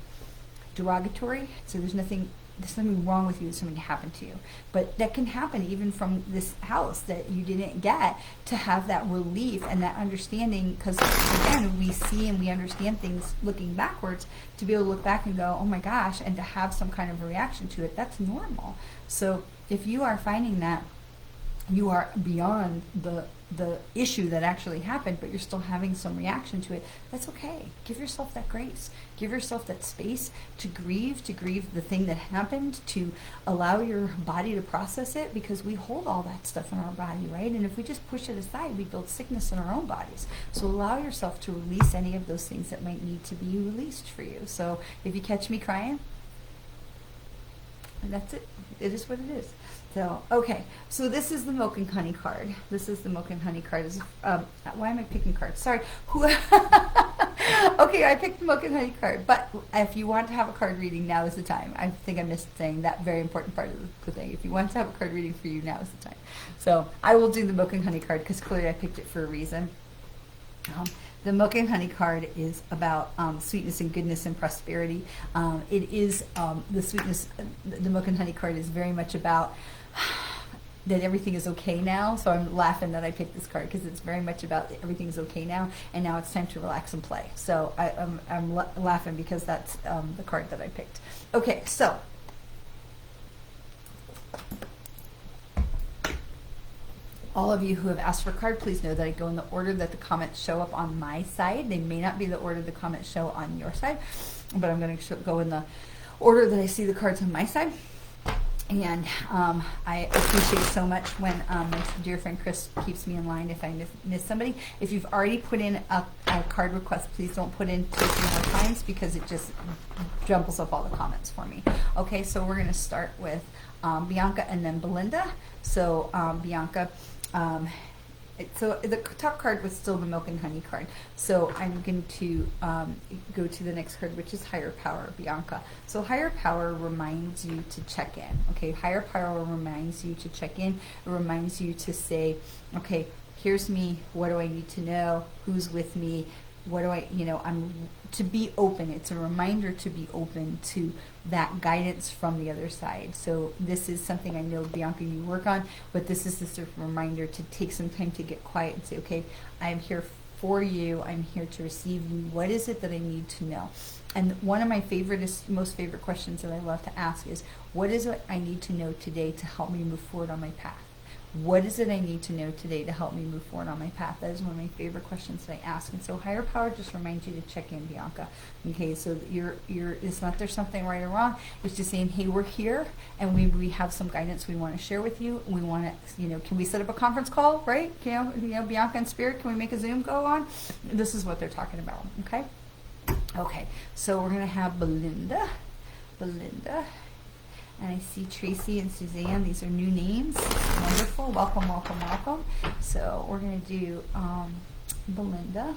Speaker 1: derogatory. So there's something wrong with you, something happened to you. But that can happen even from this house that you didn't get, to have that relief and that understanding, because again, we see and we understand things looking backwards, to be able to look back and go, oh my gosh, and to have some kind of reaction to it, that's normal. So if you are finding that you are beyond the issue that actually happened, but you're still having some reaction to it. That's okay. Give yourself that grace. Give yourself that space to grieve the thing that happened, to allow your body to process it, because we hold all that stuff in our body, right? And if we just push it aside, we build sickness in our own bodies. So allow yourself to release any of those things that might need to be released for you. So if you catch me crying, and that's it. It is what it is. So, okay. So this is the Milk and Honey card. This is the Milk and Honey card. Why am I picking cards? Sorry. Okay, I picked the Milk and Honey card. But if you want to have a card reading, now is the time. I think I missed saying that very important part of the thing. If you want to have a card reading for you, now is the time. So I will do the Milk and Honey card because clearly I picked it for a reason. The Milk and Honey card is about sweetness and goodness and prosperity. It is the sweetness. The Milk and Honey card is very much about that everything is okay now. So I'm laughing that I picked this card because it's very much about everything is okay now, and now it's time to relax and play. So I'm laughing because that's the card that I picked. Okay, so all of you who have asked for a card, please know that I go in the order that the comments show up on my side. They may not be the order the comments show on your side, but I'm going to go in the order that I see the cards on my side. And I appreciate so much when my dear friend Chris keeps me in line if I miss somebody. If you've already put in a card request, please don't put in 2 more times because it just jumbles up all the comments for me. Okay, so we're going to start with Bianca and then Belinda. So Bianca, so the top card was still the Milk and Honey card. So I'm going to go to the next card, which is Higher Power, Bianca. So Higher Power reminds you to check in. Okay, Higher Power reminds you to check in. It reminds you to say, okay, here's me. What do I need to know? Who's with me? What do I, I'm to be open. It's a reminder to be open to that guidance from the other side. So this is something I know, Bianca, you work on, but this is just a reminder to take some time to get quiet and say, okay, I'm here for you. I'm here to receive you. What is it that I need to know? And one of my most favorite questions that I love to ask is, what is it I need to know today to help me move forward on my path? What is it I need to know today to help me move forward on my path? That is one of my favorite questions that I ask. And so Higher Power just reminds you to check in, Bianca. Okay, so it's not there's something right or wrong. It's just saying, hey, we're here, and we have some guidance we want to share with you. We want to, can we set up a conference call, right? Bianca and Spirit, can we make a Zoom go on? This is what they're talking about, okay? Okay, so we're going to have Belinda. And I see Tracy and Suzanne. These are new names. Wonderful. Welcome, welcome, welcome. So we're going to do Belinda.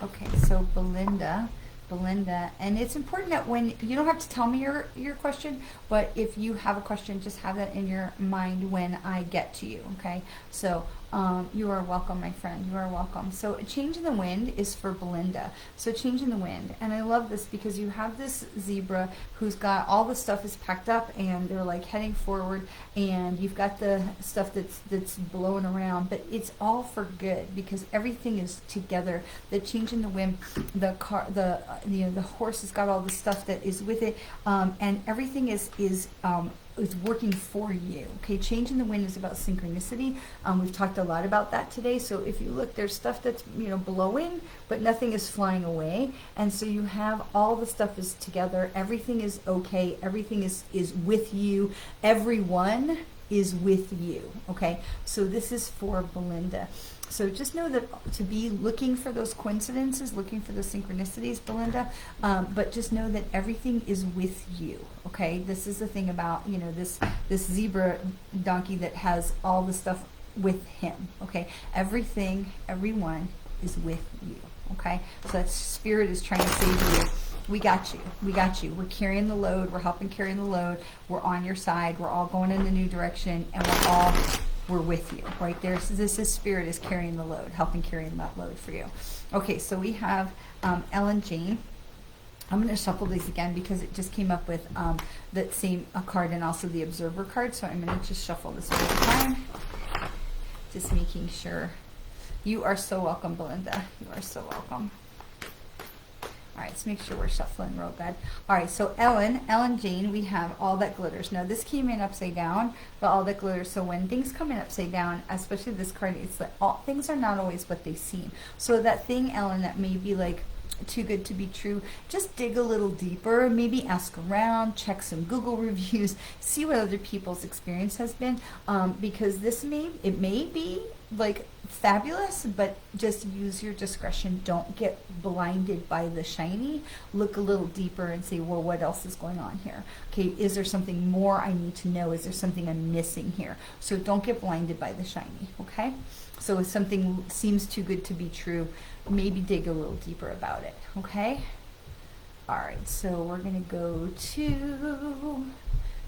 Speaker 1: Okay, so Belinda, and it's important that when you don't have to tell me your question, but if you have a question, just have that in your mind when I get to you. Okay, so you are welcome, my friend. You are welcome. So Change in the Wind is for Belinda. So Change in the Wind, and I love this because you have this zebra who's got all the stuff is packed up and they're like heading forward, and you've got the stuff that's blowing around, but it's all for good because everything is together. The Change in the Wind, the horse has got all the stuff that is with it, and everything is working for you. Okay, Change in the Wind is about synchronicity. We've talked a lot about that today. So if you look, there's stuff that's blowing, but nothing is flying away. And so you have all the stuff is together. Everything is okay. Everything is with you. Everyone is with you. Okay, so this is for Belinda. So just know that to be looking for those coincidences, looking for those synchronicities, Belinda, but just know that everything is with you, okay? This is the thing about, this zebra donkey that has all the stuff with him, okay? Everything, everyone is with you, okay? So that Spirit is trying to say to you, we got you. We got you. We're carrying the load. We're helping carry the load. We're on your side. We're all going in a new direction, and we're with you, right there. So this is Spirit is carrying the load, helping carrying that load for you. Okay, so we have Ellen Jane. I'm going to shuffle these again because it just came up with that same card and also the Observer card. So I'm going to just shuffle this one at a time, just making sure. You are so welcome, Belinda. You are so welcome. All right, let's make sure we're shuffling real good. All right, so Ellen Jane, we have all that glitters. Now this came in upside down, but all that glitters. So when things come in upside down, especially this card, it's like all things are not always what they seem. So that thing, Ellen, that may be like too good to be true, just dig a little deeper, maybe ask around, check some Google reviews, see what other people's experience has been, because it may be like fabulous, but just use your discretion. Don't get blinded by the shiny. Look a little deeper and say, well, what else is going on here? Okay, is there something more I need to know? Is there something I'm missing here? So don't get blinded by the shiny, okay? So if something seems too good to be true, maybe dig a little deeper about it, okay? All right, so we're gonna go to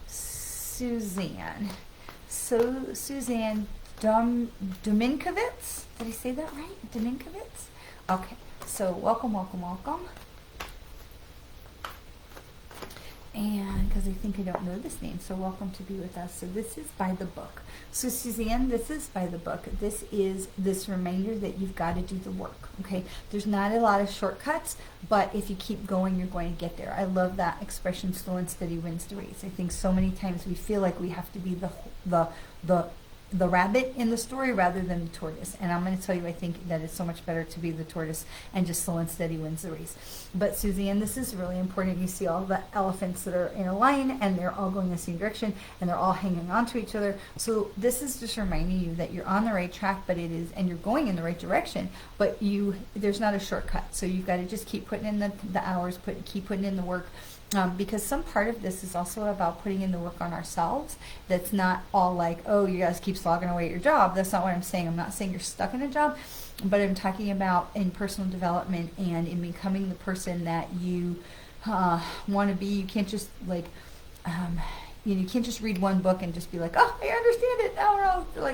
Speaker 1: Suzanne. So Suzanne Dominkovitz, did I say that right? Dominkovitz? Okay, so welcome. And because I think I don't know this name, so welcome to be with us. So this is by the book. So Suzanne, this is by the book. This is this reminder that you've got to do the work, okay? There's not a lot of shortcuts, but if you keep going, you're going to get there. I love that expression, slow and steady wins the race. I think so many times we feel like we have to be the rabbit in the story rather than the tortoise. And I'm going to tell you, I think that it's so much better to be the tortoise and just slow and steady wins the race. But Suzanne, this is really important. You see all the elephants that are in a line and they're all going the same direction and they're all hanging on to each other. So this is just reminding you that you're on the right track, but it is, and you're going in the right direction, but there's not a shortcut. So you've got to just keep putting in the hours, keep putting in the work. Because some part of this is also about putting in the work on ourselves. That's not all like, oh, you guys keep slogging away at your job. That's not what I'm saying. I'm not saying you're stuck in a job, but I'm talking about in personal development and in becoming the person that you want to be. You can't just like, you can't just read one book and just be like, oh, I understand it.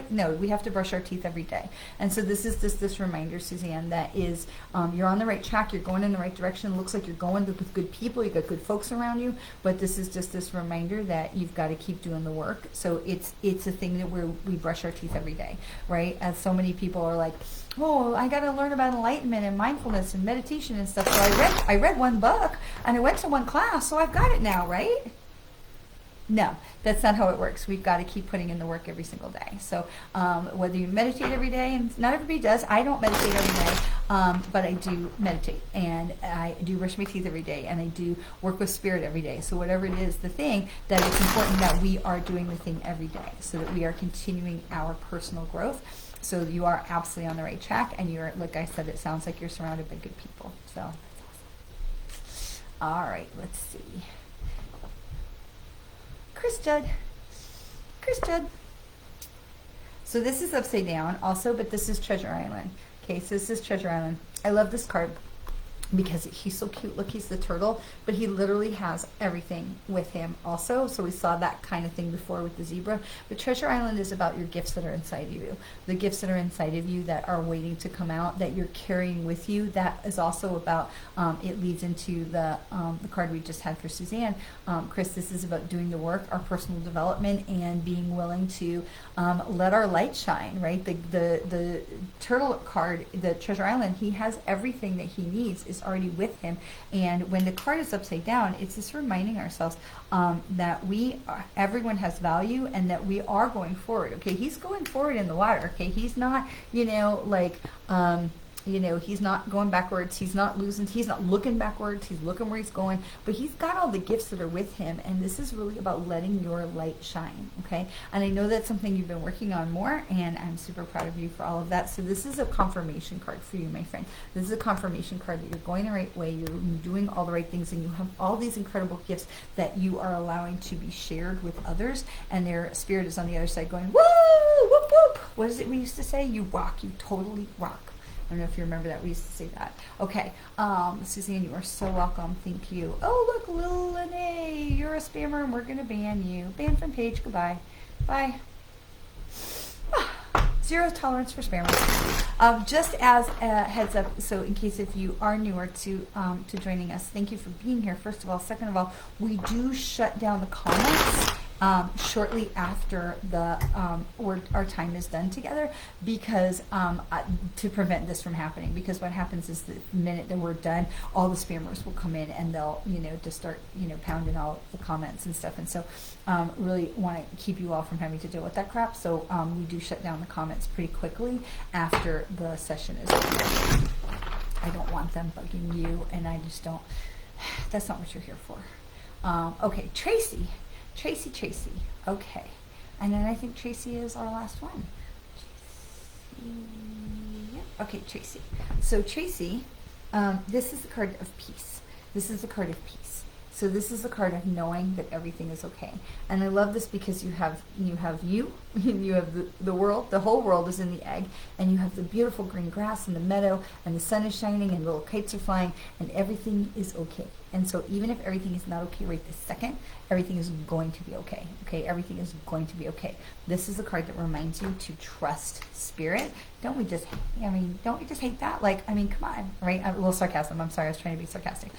Speaker 1: No, we have to brush our teeth every day. And so this is this reminder, Suzanne, that is you're on the right track. You're going in the right direction. It looks like you're going with good people. You got good folks around you. But this is just this reminder that you've got to keep doing the work. So it's a thing that we brush our teeth every day, right? As so many people are like, oh, I got to learn about enlightenment and mindfulness and meditation and stuff. So I read one book and I went to one class, so I've got it now, right? No, that's not how it works. We've got to keep putting in the work every single day. So whether you meditate every day, and not everybody does. I don't meditate every day, but I do meditate. And I do brush my teeth every day. And I do work with spirit every day. So whatever it is, the thing, that it's important that we are doing the thing every day so that we are continuing our personal growth. So you are absolutely on the right track. And you're, like I said, it sounds like you're surrounded by good people. So that's awesome. All right, let's see. Chris Judd. So this is upside down also, but this is Treasure Island. Okay, so this is Treasure Island. I love this card because he's so cute. Look, he's the turtle, but he literally has everything with him also. So we saw that kind of thing before with the zebra. But Treasure Island is about your gifts that are inside of you. The gifts that are inside of you that are waiting to come out, that you're carrying with you. That is also about, it leads into the card we just had for Suzanne. Chris, this is about doing the work, our personal development, and being willing to let our light shine, right? The turtle card, the Treasure Island, he has everything that he needs is already with him. And when the card is upside down, it's just reminding ourselves that everyone has value and that we are going forward. Okay, he's going forward in the water. Okay, he's not, he's not going backwards. He's not looking backwards. He's looking where he's going. But he's got all the gifts that are with him. And this is really about letting your light shine. Okay. And I know that's something you've been working on more. And I'm super proud of you for all of that. So this is a confirmation card for you, my friend. This is a confirmation card that you're going the right way. You're doing all the right things. And you have all these incredible gifts that you are allowing to be shared with others. And their spirit is on the other side going, woo, whoop, whoop. What is it we used to say? You rock. You totally rock. I don't know if you remember that. We used to say that. Okay. Suzanne, you are so welcome. Thank you. Oh, look, Lil Lene, you're a spammer and we're going to ban you. Ban from page. Goodbye. Bye. Zero tolerance for spammers. Just as a heads up, so in case if you are newer to joining us, thank you for being here, first of all. Second of all, we do shut down the comments shortly after our time is done together, because to prevent this from happening. Because what happens is the minute that we're done, all the spammers will come in and they'll just start pounding all the comments and stuff. And so really want to keep you all from having to deal with that crap. So we do shut down the comments pretty quickly after the session is over. I don't want them bugging you, and I just don't. That's not what you're here for. Okay, Tracy. Okay, and then I think Tracy is our last one. Yep. Okay, Tracy. So Tracy, this is the card of peace. This is the card of peace. So this is the card of knowing that everything is okay. And I love this because you have you, and you have the world, the whole world is in the egg, and you have the beautiful green grass and the meadow, and the sun is shining, and little kites are flying, and everything is okay. And so even if everything is not okay right this second, everything is going to be okay. Okay, everything is going to be okay. This is a card that reminds you to trust spirit. Don't we just hate that? Like, I mean, come on, right? A little sarcasm. I'm sorry, I was trying to be sarcastic.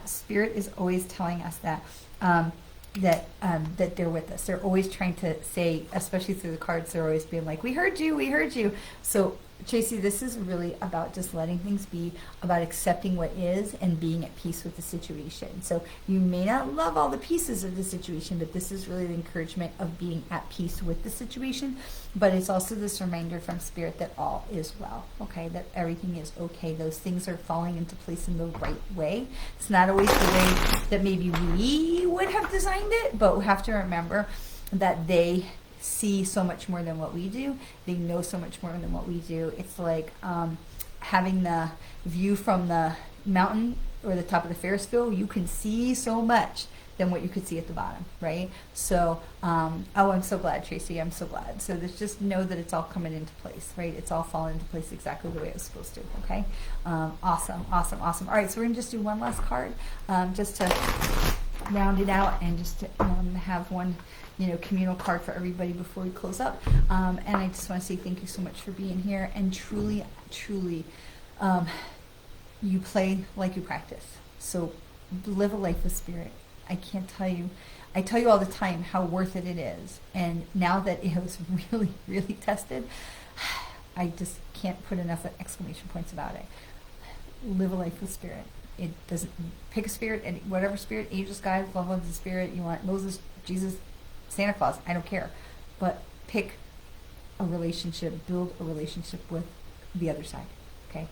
Speaker 1: Spirit is always telling us that that they're with us. They're always trying to say, especially through the cards, they're always being like, we heard you, we heard you. So Tracy, this is really about just letting things be, about accepting what is and being at peace with the situation. So you may not love all the pieces of the situation, but this is really the encouragement of being at peace with the situation. But it's also this reminder from Spirit that all is well, okay, that everything is okay. Those things are falling into place in the right way. It's not always the way that maybe we would have designed it, but we have to remember that they see so much more than what we do. They know so much more than what we do. It's like having the view from the mountain or the top of the Ferris wheel. You can see so much than what you could see at the bottom, right? So, I'm so glad, Tracy. I'm so glad. So just know that it's all coming into place, right? It's all falling into place exactly the way it was supposed to, okay? Awesome. All right, so we're going to just do one last card just to round it out and just to have one communal card for everybody before we close up. And I just want to say thank you so much for being here. And truly, you play like you practice. So live a life with Spirit. I can't tell you. I tell you all the time how worth it is. And now that it was really, really tested, I just can't put enough exclamation points about it. Live a life with Spirit. It doesn't pick a spirit, and whatever spirit, angels, guides, love of the Spirit you want, Moses, Jesus, Santa Claus, I don't care. But pick a relationship, build a relationship with the other side, okay?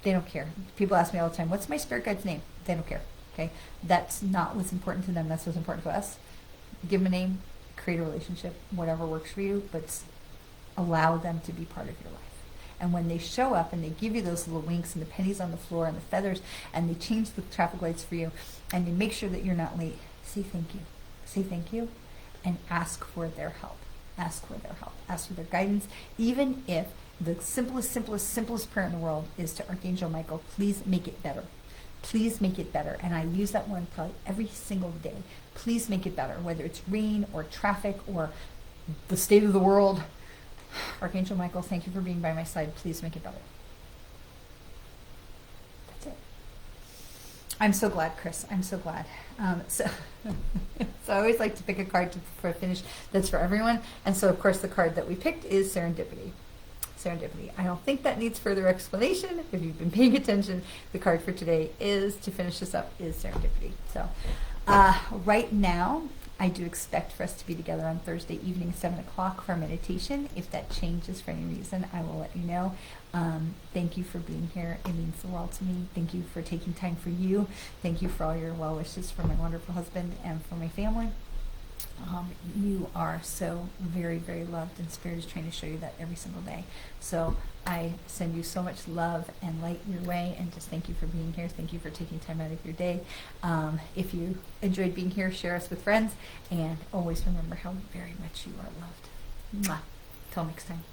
Speaker 1: They don't care. People ask me all the time, what's my spirit guide's name? They don't care, okay? That's not what's important to them. That's what's important to us. Give them a name, create a relationship, whatever works for you, but allow them to be part of your life. And when they show up and they give you those little winks and the pennies on the floor and the feathers, and they change the traffic lights for you, and they make sure that you're not late, say thank you. Say thank you. And ask for their help. Ask for their help. Ask for their guidance. Even if the simplest prayer in the world is to Archangel Michael, please make it better. Please make it better. And I use that one probably every single day. Please make it better, whether it's rain or traffic or the state of the world. Archangel Michael, thank you for being by my side. Please make it better. That's it. I'm so glad, Chris. I'm so glad. So I always like to pick a card for a finish that's for everyone. And so, of course, the card that we picked is Serendipity. Serendipity. I don't think that needs further explanation. If you've been paying attention, the card for today is, to finish this up, is Serendipity. So right now, I do expect for us to be together on Thursday evening, 7 o'clock for meditation. If that changes for any reason, I will let you know. Thank you for being here. It means the world to me. Thank you for taking time for you. Thank you for all your well wishes for my wonderful husband and for my family. You are so very, very loved, and Spirit is trying to show you that every single day. So I send you so much love and light your way, and just thank you for being here. Thank you for taking time out of your day. If you enjoyed being here, share us with friends, and always remember how very much you are loved. Mwah. Till next time.